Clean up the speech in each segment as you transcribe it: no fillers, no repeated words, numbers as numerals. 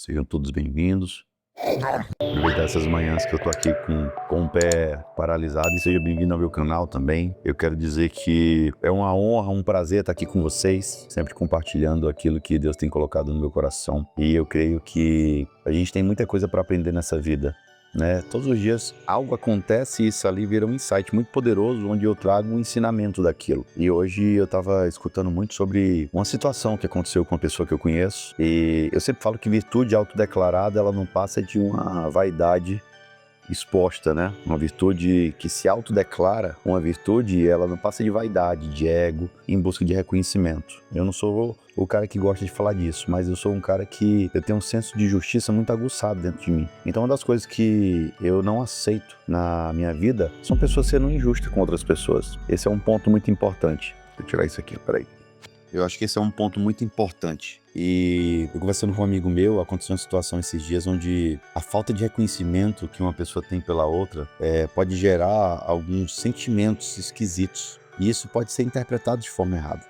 Sejam todos bem-vindos. Aproveitar essas manhãs que eu tô aqui com o pé paralisado e seja bem-vindo ao meu canal também. Eu quero dizer que é uma honra, um prazer estar aqui com vocês, sempre compartilhando aquilo que Deus tem colocado no meu coração. E eu creio que a gente tem muita coisa para aprender nessa vida, né? Todos os dias algo acontece e isso ali vira um insight muito poderoso, onde eu trago um ensinamento daquilo. E hoje eu estava escutando muito sobre uma situação que aconteceu com uma pessoa que eu conheço. E eu sempre falo que virtude autodeclarada, ela não passa de uma vaidade exposta, né? Uma virtude que se autodeclara uma virtude, ela não passa de vaidade, de ego, em busca de reconhecimento. Eu não sou o cara que gosta de falar disso, mas eu sou um cara que eu tenho um senso de justiça muito aguçado dentro de mim. Então uma das coisas que eu não aceito na minha vida são pessoas sendo injustas com outras pessoas. Esse é um ponto muito importante. Deixa eu tirar isso aqui, peraí. Eu acho que esse é um ponto muito importante. E eu conversando com um amigo meu, aconteceu uma situação esses dias onde a falta de reconhecimento que uma pessoa tem pela outra pode gerar alguns sentimentos esquisitos. E isso pode ser interpretado de forma errada,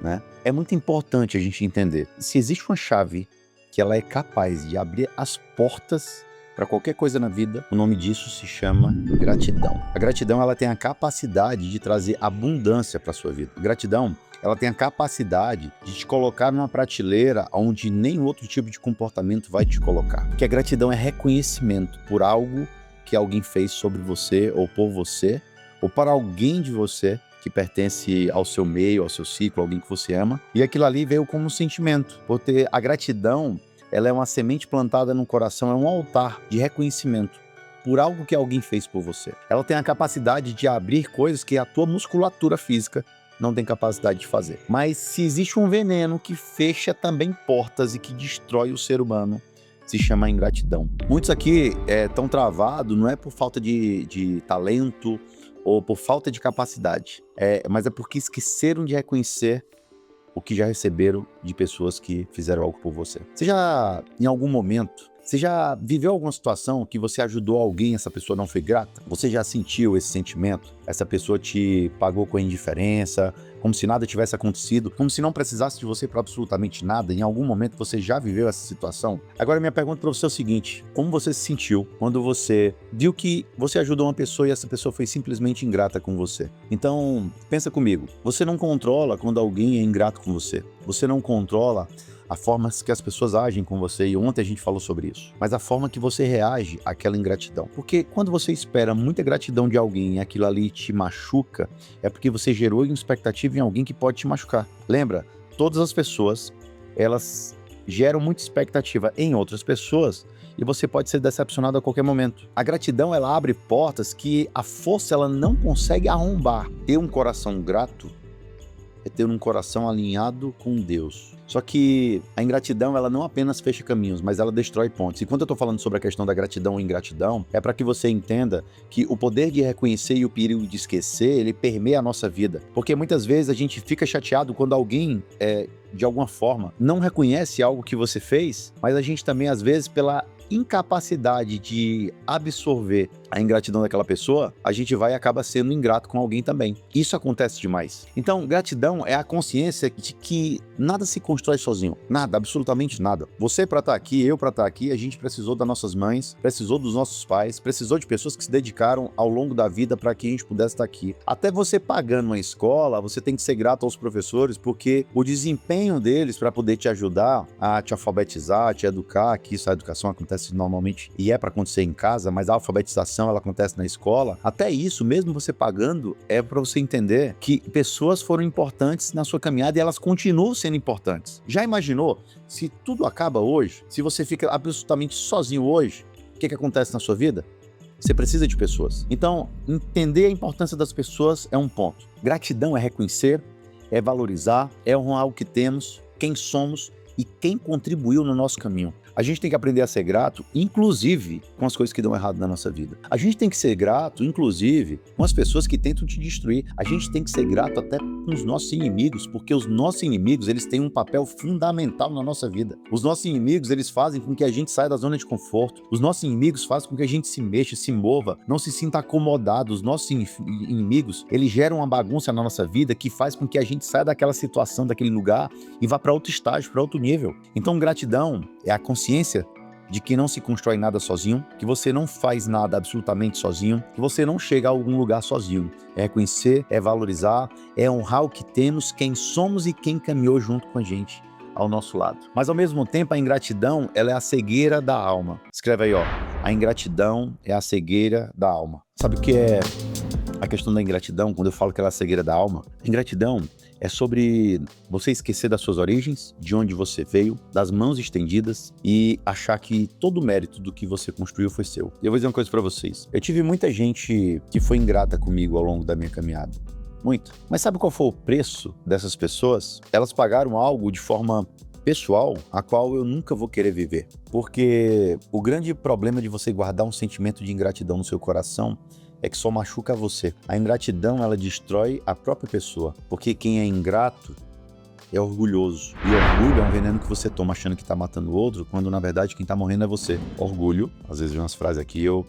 né? É muito importante a gente entender. Se existe uma chave que ela é capaz de abrir as portas para qualquer coisa na vida, o nome disso se chama gratidão. A gratidão, ela tem a capacidade de trazer abundância para sua vida. A gratidão, ela tem a capacidade de te colocar numa prateleira onde nenhum outro tipo de comportamento vai te colocar. Porque a gratidão é reconhecimento por algo que alguém fez sobre você ou por você, ou para alguém de você que pertence ao seu meio, ao seu ciclo, alguém que você ama. E aquilo ali veio como um sentimento. Porque a gratidão, ela é uma semente plantada no coração, é um altar de reconhecimento por algo que alguém fez por você. Ela tem a capacidade de abrir coisas que a tua musculatura física não tem capacidade de fazer. Mas se existe um veneno que fecha também portas e que destrói o ser humano, se chama ingratidão. Muitos aqui estão travados, não é por falta de talento ou por falta de capacidade, mas é porque esqueceram de reconhecer o que já receberam de pessoas que fizeram algo por você. Você já, em algum momento, você já viveu alguma situação que você ajudou alguém e essa pessoa não foi grata? Você já sentiu esse sentimento? Essa pessoa te pagou com indiferença, como se nada tivesse acontecido, como se não precisasse de você para absolutamente nada? Em algum momento você já viveu essa situação? Agora minha pergunta para você é o seguinte: como você se sentiu quando você viu que você ajudou uma pessoa e essa pessoa foi simplesmente ingrata com você? Então, pensa comigo, você não controla quando alguém é ingrato com você. Você não controla a forma que as pessoas agem com você, e ontem a gente falou sobre isso, mas a forma que você reage àquela ingratidão. Porque quando você espera muita gratidão de alguém e aquilo ali te machuca, é porque você gerou uma expectativa em alguém que pode te machucar. Lembra? Todas as pessoas, elas geram muita expectativa em outras pessoas e você pode ser decepcionado a qualquer momento. A gratidão, ela abre portas que a força ela não consegue arrombar. Ter um coração grato é ter um coração alinhado com Deus. Só que a ingratidão, ela não apenas fecha caminhos, mas ela destrói pontes. E quando eu tô falando sobre a questão da gratidão e ingratidão, é para que você entenda que o poder de reconhecer e o perigo de esquecer, ele permeia a nossa vida. Porque muitas vezes a gente fica chateado quando alguém, de alguma forma, não reconhece algo que você fez, mas a gente também, às vezes, pela incapacidade de absorver a ingratidão daquela pessoa, a gente vai e acaba sendo ingrato com alguém também. Isso acontece demais. Então, gratidão é a consciência de que nada se constrói sozinho. Nada, absolutamente nada. Você para estar aqui, eu para estar aqui, a gente precisou das nossas mães, precisou dos nossos pais, precisou de pessoas que se dedicaram ao longo da vida para que a gente pudesse estar aqui. Até você pagando uma escola, você tem que ser grato aos professores, porque o desempenho deles para poder te ajudar a te alfabetizar, te educar, que isso, a educação acontece normalmente e é para acontecer em casa, mas a alfabetização ela acontece na escola. Até isso, mesmo você pagando, é para você entender que pessoas foram importantes na sua caminhada e elas continuam sendo importantes. Já imaginou se tudo acaba hoje? Se você fica absolutamente sozinho hoje, o que acontece na sua vida? Você precisa de pessoas. Então, entender a importância das pessoas é um ponto. Gratidão é reconhecer, é valorizar, é honrar o que temos, quem somos e quem contribuiu no nosso caminho. A gente tem que aprender a ser grato, inclusive, com as coisas que dão errado na nossa vida. A gente tem que ser grato, inclusive, com as pessoas que tentam te destruir. A gente tem que ser grato até com os nossos inimigos, porque os nossos inimigos, eles têm um papel fundamental na nossa vida. Os nossos inimigos, eles fazem com que a gente saia da zona de conforto. Os nossos inimigos fazem com que a gente se mexa, se mova, não se sinta acomodado. Os nossos inimigos, eles geram uma bagunça na nossa vida que faz com que a gente saia daquela situação, daquele lugar e vá para outro estágio, para outro nível. Então, gratidão é a consciência de que não se constrói nada sozinho, que você não faz nada absolutamente sozinho, que você não chega a algum lugar sozinho. É reconhecer, é valorizar, é honrar o que temos, quem somos e quem caminhou junto com a gente ao nosso lado. Mas ao mesmo tempo, a ingratidão, ela é a cegueira da alma. Escreve aí, ó. A ingratidão é a cegueira da alma. Sabe o que é a questão da ingratidão, quando eu falo que ela é a cegueira da alma? Ingratidão é sobre você esquecer das suas origens, de onde você veio, das mãos estendidas e achar que todo o mérito do que você construiu foi seu. E eu vou dizer uma coisa pra vocês. Eu tive muita gente que foi ingrata comigo ao longo da minha caminhada. Muito. Mas sabe qual foi o preço dessas pessoas? Elas pagaram algo de forma pessoal, a qual eu nunca vou querer viver. Porque o grande problema de você guardar um sentimento de ingratidão no seu coração é que só machuca você. A ingratidão, ela destrói a própria pessoa. Porque quem é ingrato é orgulhoso. E orgulho é um veneno que você toma achando que tá matando o outro, quando na verdade quem tá morrendo é você. Orgulho, às vezes vem umas frases aqui, eu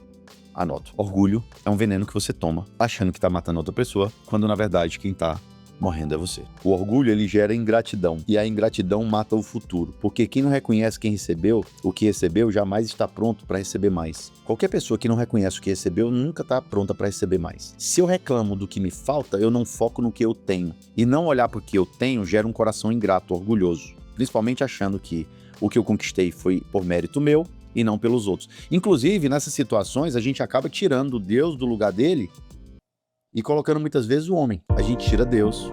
anoto. Orgulho é um veneno que você toma achando que tá matando outra pessoa, quando na verdade quem tá morrendo é você. O orgulho, ele gera ingratidão, e a ingratidão mata o futuro, porque quem não reconhece quem recebeu, o que recebeu, jamais está pronto para receber mais. Qualquer pessoa que não reconhece o que recebeu, nunca está pronta para receber mais. Se eu reclamo do que me falta, eu não foco no que eu tenho, e não olhar para o que eu tenho gera um coração ingrato, orgulhoso, principalmente achando que o que eu conquistei foi por mérito meu, e não pelos outros. Inclusive, nessas situações, a gente acaba tirando Deus do lugar dele e colocando muitas vezes o homem. A gente tira Deus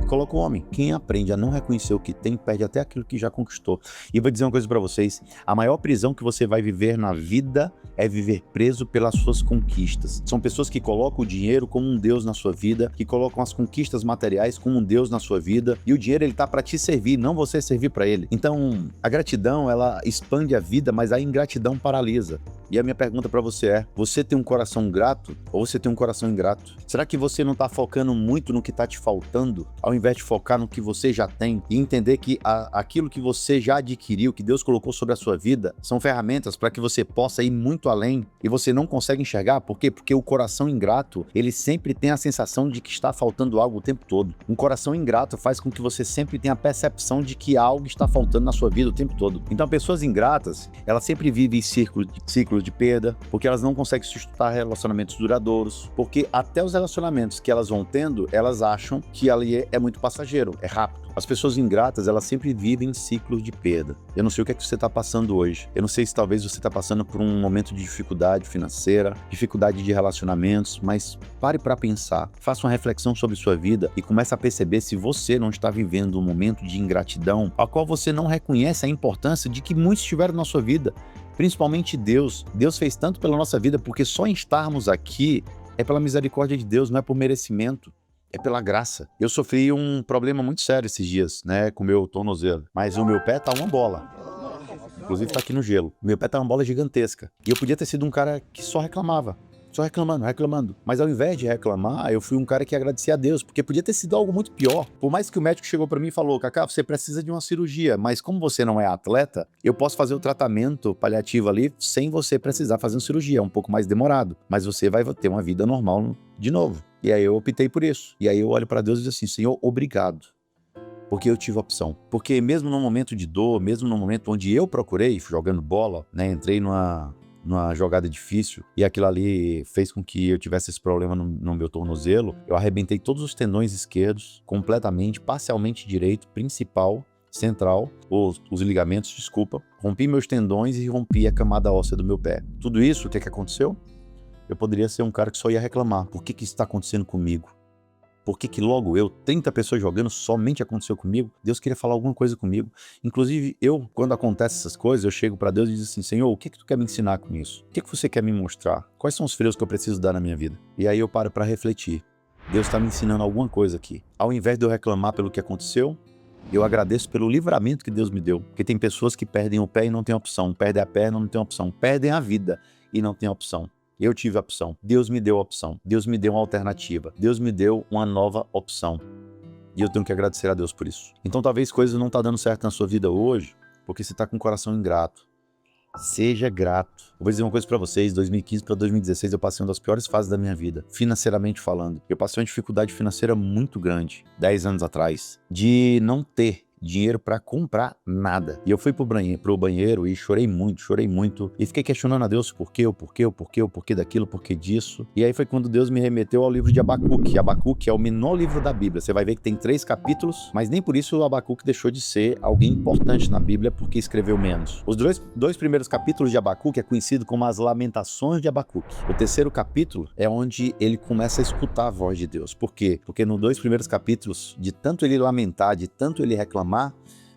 e coloca o homem. Quem aprende a não reconhecer o que tem, perde até aquilo que já conquistou. E vou dizer uma coisa pra vocês, a maior prisão que você vai viver na vida é viver preso pelas suas conquistas. São pessoas que colocam o dinheiro como um Deus na sua vida, que colocam as conquistas materiais como um Deus na sua vida, e o dinheiro, ele tá para te servir, não você servir para ele. Então, a gratidão, ela expande a vida, mas a ingratidão paralisa. E a minha pergunta para você é, você tem um coração grato ou você tem um coração ingrato? Será que você não tá focando muito no que tá te faltando, ao invés de focar no que você já tem e entender que aquilo que você já adquiriu, que Deus colocou sobre a sua vida, são ferramentas para que você possa ir muito além e você não consegue enxergar? Por quê? Porque o coração ingrato, ele sempre tem a sensação de que está faltando algo o tempo todo. Um coração ingrato faz com que você sempre tenha a percepção de que algo está faltando na sua vida o tempo todo. Então, pessoas ingratas, elas sempre vivem em ciclos de perda, porque elas não conseguem sustentar relacionamentos duradouros, porque até os relacionamentos que elas vão tendo, elas acham que ali é muito passageiro, é rápido. As pessoas ingratas, elas sempre vivem em ciclos de perda. Eu não sei o que é que você está passando hoje. Eu não sei se talvez você está passando por um momento de dificuldade financeira, dificuldade de relacionamentos, mas pare para pensar, faça uma reflexão sobre sua vida e comece a perceber se você não está vivendo um momento de ingratidão, a qual você não reconhece a importância de que muitos tiveram na sua vida, principalmente Deus. Deus fez tanto pela nossa vida, porque só em estarmos aqui é pela misericórdia de Deus, não é por merecimento. É pela graça. Eu sofri um problema muito sério esses dias, né, com o meu tornozelo. Mas o meu pé tá uma bola. Inclusive tá aqui no gelo. O meu pé tá uma bola gigantesca. E eu podia ter sido um cara que só reclamava. Só reclamando. Mas ao invés de reclamar, eu fui um cara que agradecia a Deus, porque podia ter sido algo muito pior. Por mais que o médico chegou pra mim e falou, Cacá, você precisa de uma cirurgia, mas como você não é atleta, eu posso fazer o tratamento paliativo ali sem você precisar fazer uma cirurgia, é um pouco mais demorado, mas você vai ter uma vida normal de novo. E aí eu optei por isso. E aí eu olho pra Deus e digo assim, Senhor, obrigado. Porque eu tive opção. Porque mesmo no momento de dor, mesmo no momento onde eu procurei, jogando bola, né, entrei numa jogada difícil, e aquilo ali fez com que eu tivesse esse problema no meu tornozelo, eu arrebentei todos os tendões esquerdos, completamente, parcialmente direito, principal, central, os ligamentos, desculpa, rompi meus tendões e rompi a camada óssea do meu pé. Tudo isso, o que aconteceu? Eu poderia ser um cara que só ia reclamar. Por que isso está acontecendo comigo? Por que logo eu, 30 pessoas jogando, somente aconteceu comigo? Deus queria falar alguma coisa comigo. Inclusive, quando acontecem essas coisas, eu chego para Deus e digo assim, Senhor, o que tu quer me ensinar com isso? O que você quer me mostrar? Quais são os freios que eu preciso dar na minha vida? E aí eu paro para refletir. Deus está me ensinando alguma coisa aqui. Ao invés de eu reclamar pelo que aconteceu, eu agradeço pelo livramento que Deus me deu. Porque tem pessoas que perdem o pé e não tem opção, perdem a perna e não tem opção, perdem a vida e não tem opção. Eu tive a opção. Deus me deu a opção. Deus me deu uma alternativa. Deus me deu uma nova opção. E eu tenho que agradecer a Deus por isso. Então talvez coisas não estão dando certo na sua vida hoje, porque você está com o coração ingrato. Seja grato. Eu vou dizer uma coisa pra vocês, 2015 para 2016 eu passei uma das piores fases da minha vida, financeiramente falando. Eu passei uma dificuldade financeira muito grande, 10 anos atrás, de não ter. dinheiro para comprar nada. E eu fui pro banheiro e chorei muito. E fiquei questionando a Deus por quê, o porquê daquilo, o porquê disso. E aí foi quando Deus me remeteu ao livro de Abacuque. Abacuque é o menor livro da Bíblia. Você vai ver que tem 3 capítulos, mas nem por isso o Abacuque deixou de ser alguém importante na Bíblia, porque escreveu menos. Os dois primeiros capítulos de Abacuque é conhecido como as Lamentações de Abacuque. O terceiro capítulo é onde ele começa a escutar a voz de Deus. Por quê? Porque nos 2 primeiros capítulos, de tanto ele lamentar, de tanto ele reclamar,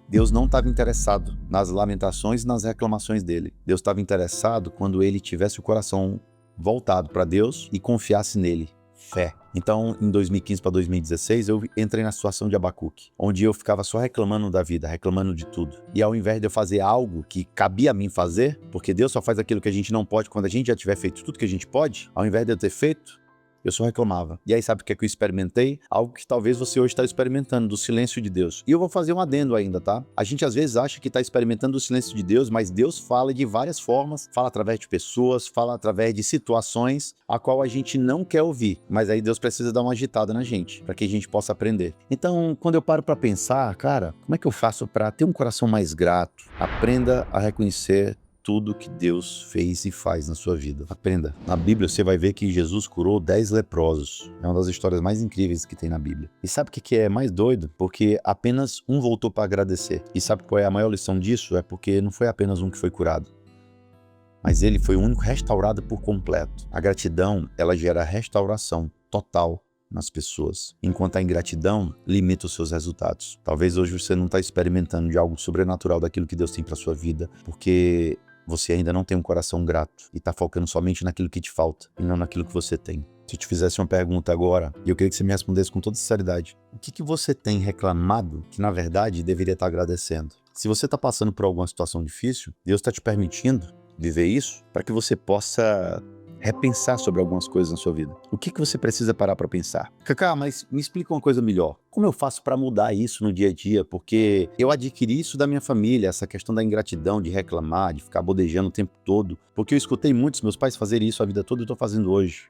Deus não estava interessado nas lamentações e nas reclamações dele. Deus estava interessado quando ele tivesse o coração voltado para Deus e confiasse nele. Fé. Então, em 2015 para 2016, eu entrei na situação de Abacuque, onde eu ficava só reclamando da vida, reclamando de tudo. E ao invés de eu fazer algo que cabia a mim fazer, porque Deus só faz aquilo que a gente não pode quando a gente já tiver feito tudo que a gente pode, ao invés de eu ter feito, eu só reclamava. E aí sabe o que é que eu experimentei? Algo que talvez você hoje está experimentando, do silêncio de Deus. E eu vou fazer um adendo ainda, tá? A gente às vezes acha que está experimentando o silêncio de Deus, mas Deus fala de várias formas, fala através de pessoas, fala através de situações a qual a gente não quer ouvir. Mas aí Deus precisa dar uma agitada na gente, para que a gente possa aprender. Então, quando eu paro para pensar, cara, como é que eu faço para ter um coração mais grato? Aprenda a reconhecer tudo que Deus fez e faz na sua vida. Aprenda. Na Bíblia você vai ver que Jesus curou 10 leprosos. É uma das histórias mais incríveis que tem na Bíblia. E sabe o que é mais doido? Porque apenas um voltou para agradecer. E sabe qual é a maior lição disso? É porque não foi apenas um que foi curado, mas ele foi o único restaurado por completo. A gratidão, ela gera restauração total nas pessoas, enquanto a ingratidão limita os seus resultados. Talvez hoje você não está experimentando de algo sobrenatural daquilo que Deus tem para sua vida, porque você ainda não tem um coração grato e está focando somente naquilo que te falta e não naquilo que você tem. Se eu te fizesse uma pergunta agora, e eu queria que você me respondesse com toda sinceridade, o que você tem reclamado que na verdade deveria estar agradecendo? Se você está passando por alguma situação difícil, Deus está te permitindo viver isso para que você possa repensar sobre algumas coisas na sua vida. O que você precisa parar para pensar? Cacá, mas me explica uma coisa melhor. Como eu faço para mudar isso no dia a dia? Porque eu adquiri isso da minha família, essa questão da ingratidão, de reclamar, de ficar bodejando o tempo todo. Porque eu escutei muitos meus pais fazerem isso a vida toda e eu estou fazendo hoje.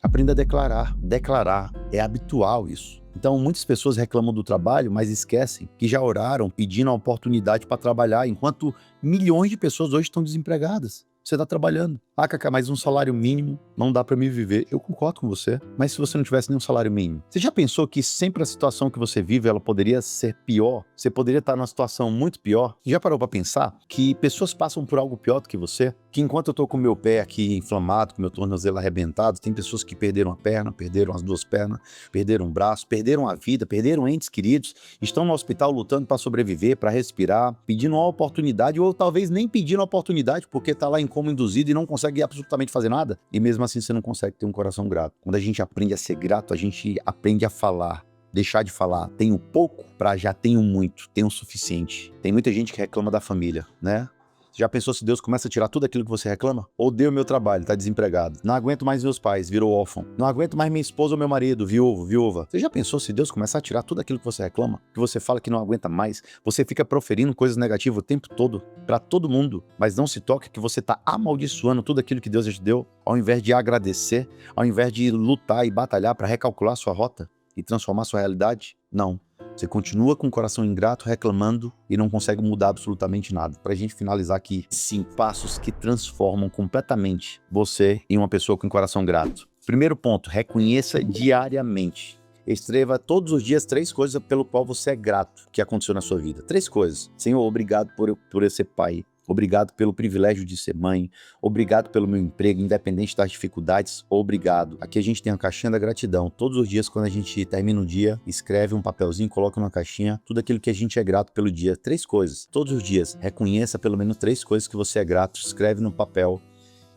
Aprenda a declarar. Declarar é habitual isso. Então, muitas pessoas reclamam do trabalho, mas esquecem que já oraram pedindo a oportunidade para trabalhar, enquanto milhões de pessoas hoje estão desempregadas. Você está trabalhando. Ah, Cacá, mas um salário mínimo não dá para me viver. Eu concordo com você, mas se você não tivesse nenhum salário mínimo, você já pensou que sempre a situação que você vive, ela poderia ser pior? Você poderia estar numa situação muito pior? Já parou para pensar que pessoas passam por algo pior do que você? Que enquanto eu tô com meu pé aqui inflamado, com meu tornozelo arrebentado, tem pessoas que perderam a perna, perderam as 2 pernas, perderam um braço, perderam a vida, perderam entes queridos, estão no hospital lutando para sobreviver, para respirar, pedindo uma oportunidade, ou talvez nem pedindo a oportunidade, porque tá lá em coma induzido e não consegue absolutamente fazer nada. E mesmo assim você não consegue ter um coração grato. Quando a gente aprende a ser grato, a gente aprende a falar. Deixar de falar tenho pouco para já tenho muito, tenho o suficiente. Tem muita gente que reclama da família, né? Já pensou se Deus começa a tirar tudo aquilo que você reclama? Odeio meu trabalho, tá desempregado. Não aguento mais meus pais, virou órfão. Não aguento mais minha esposa ou meu marido, viúva. Você já pensou se Deus começar a tirar tudo aquilo que você reclama? Que você fala que não aguenta mais? Você fica proferindo coisas negativas o tempo todo, pra todo mundo, mas não se toca que você tá amaldiçoando tudo aquilo que Deus já te deu, ao invés de agradecer, ao invés de lutar e batalhar pra recalcular sua rota e transformar sua realidade? Não. Você continua com o coração ingrato, reclamando e não consegue mudar absolutamente nada. Pra gente finalizar aqui, 5 passos que transformam completamente você em uma pessoa com coração grato. Primeiro ponto, reconheça diariamente. Escreva todos os dias 3 coisas pelo qual você é grato que aconteceu na sua vida. 3 coisas. Senhor, obrigado por eu ser pai. Obrigado pelo privilégio de ser mãe. Obrigado pelo meu emprego, independente das dificuldades. Obrigado. Aqui a gente tem a caixinha da gratidão. Todos os dias, quando a gente termina o dia, escreve um papelzinho, coloca numa caixinha tudo aquilo que a gente é grato pelo dia. 3 coisas. Todos os dias. Reconheça pelo menos 3 coisas que você é grato. Escreve no papel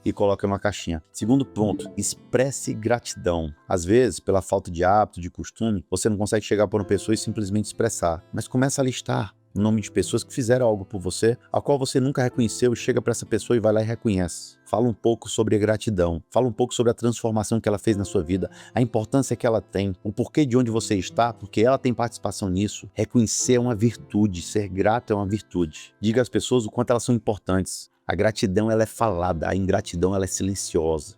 e coloca numa caixinha. Segundo ponto, expresse gratidão. Às vezes, pela falta de hábito, de costume, você não consegue chegar para uma pessoa e simplesmente expressar. Mas começa a listar o nome de pessoas que fizeram algo por você, a qual você nunca reconheceu, e chega para essa pessoa e vai lá e reconhece. Fala um pouco sobre a gratidão, fala um pouco sobre a transformação que ela fez na sua vida, a importância que ela tem, o porquê de onde você está, porque ela tem participação nisso. Reconhecer é uma virtude, ser grato é uma virtude. Diga às pessoas o quanto elas são importantes. A gratidão, ela é falada, a ingratidão, ela é silenciosa.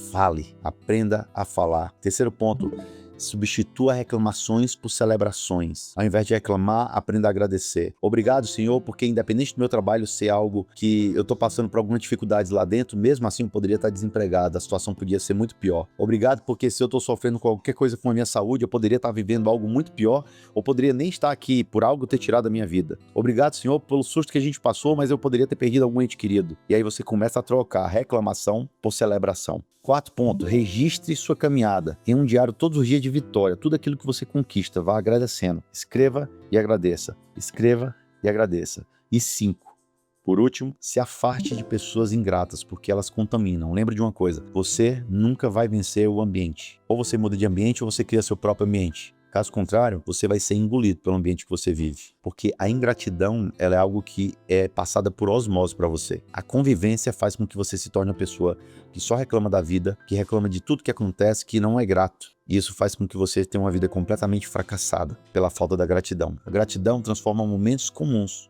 Fale, aprenda a falar. Terceiro ponto, Substitua reclamações por celebrações. Ao invés de reclamar, aprenda a agradecer. Obrigado, Senhor, porque independente do meu trabalho ser algo que eu tô passando por algumas dificuldades lá dentro, mesmo assim eu poderia estar desempregado, a situação podia ser muito pior. Obrigado porque se eu tô sofrendo com qualquer coisa com a minha saúde, eu poderia estar vivendo algo muito pior, ou poderia nem estar aqui por algo ter tirado a minha vida. Obrigado, Senhor, pelo susto que a gente passou, mas eu poderia ter perdido algum ente querido. E aí você começa a trocar reclamação por celebração. 4 ponto, registre sua caminhada. Tenha um diário todos os dias de vitória. Tudo aquilo que você conquista, vá agradecendo. Escreva e agradeça. Escreva e agradeça. E 5, por último, se afaste de pessoas ingratas, porque elas contaminam. Lembre de uma coisa, você nunca vai vencer o ambiente. Ou você muda de ambiente ou você cria seu próprio ambiente. Caso contrário, você vai ser engolido pelo ambiente que você vive. Porque a ingratidão, ela é algo que é passada por osmose para você. A convivência faz com que você se torne uma pessoa que só reclama da vida, que reclama de tudo que acontece, que não é grato. E isso faz com que você tenha uma vida completamente fracassada pela falta da gratidão. A gratidão transforma momentos comuns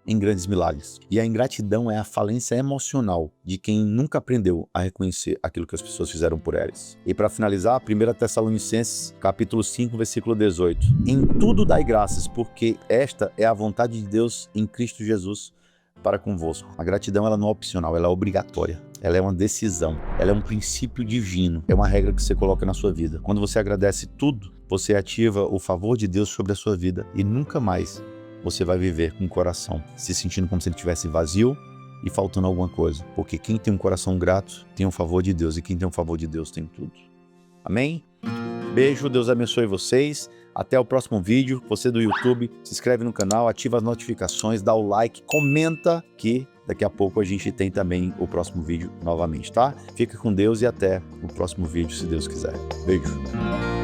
em grandes milagres. E a ingratidão é a falência emocional de quem nunca aprendeu a reconhecer aquilo que as pessoas fizeram por elas. E para finalizar, 1 Tessalonicenses, capítulo 5, versículo 18. Em tudo dai graças, porque esta é a vontade de Deus em Cristo Jesus para convosco. A gratidão, ela não é opcional, ela é obrigatória. Ela é uma decisão, ela é um princípio divino, é uma regra que você coloca na sua vida. Quando você agradece tudo, você ativa o favor de Deus sobre a sua vida e nunca mais você vai viver com o coração se sentindo como se ele estivesse vazio e faltando alguma coisa. Porque quem tem um coração grato tem o favor de Deus, e quem tem o favor de Deus tem tudo. Amém? Beijo, Deus abençoe vocês. Até o próximo vídeo. Você do YouTube, se inscreve no canal, ativa as notificações, dá o like, comenta que daqui a pouco a gente tem também o próximo vídeo novamente, tá? Fica com Deus e até o próximo vídeo, se Deus quiser. Beijo.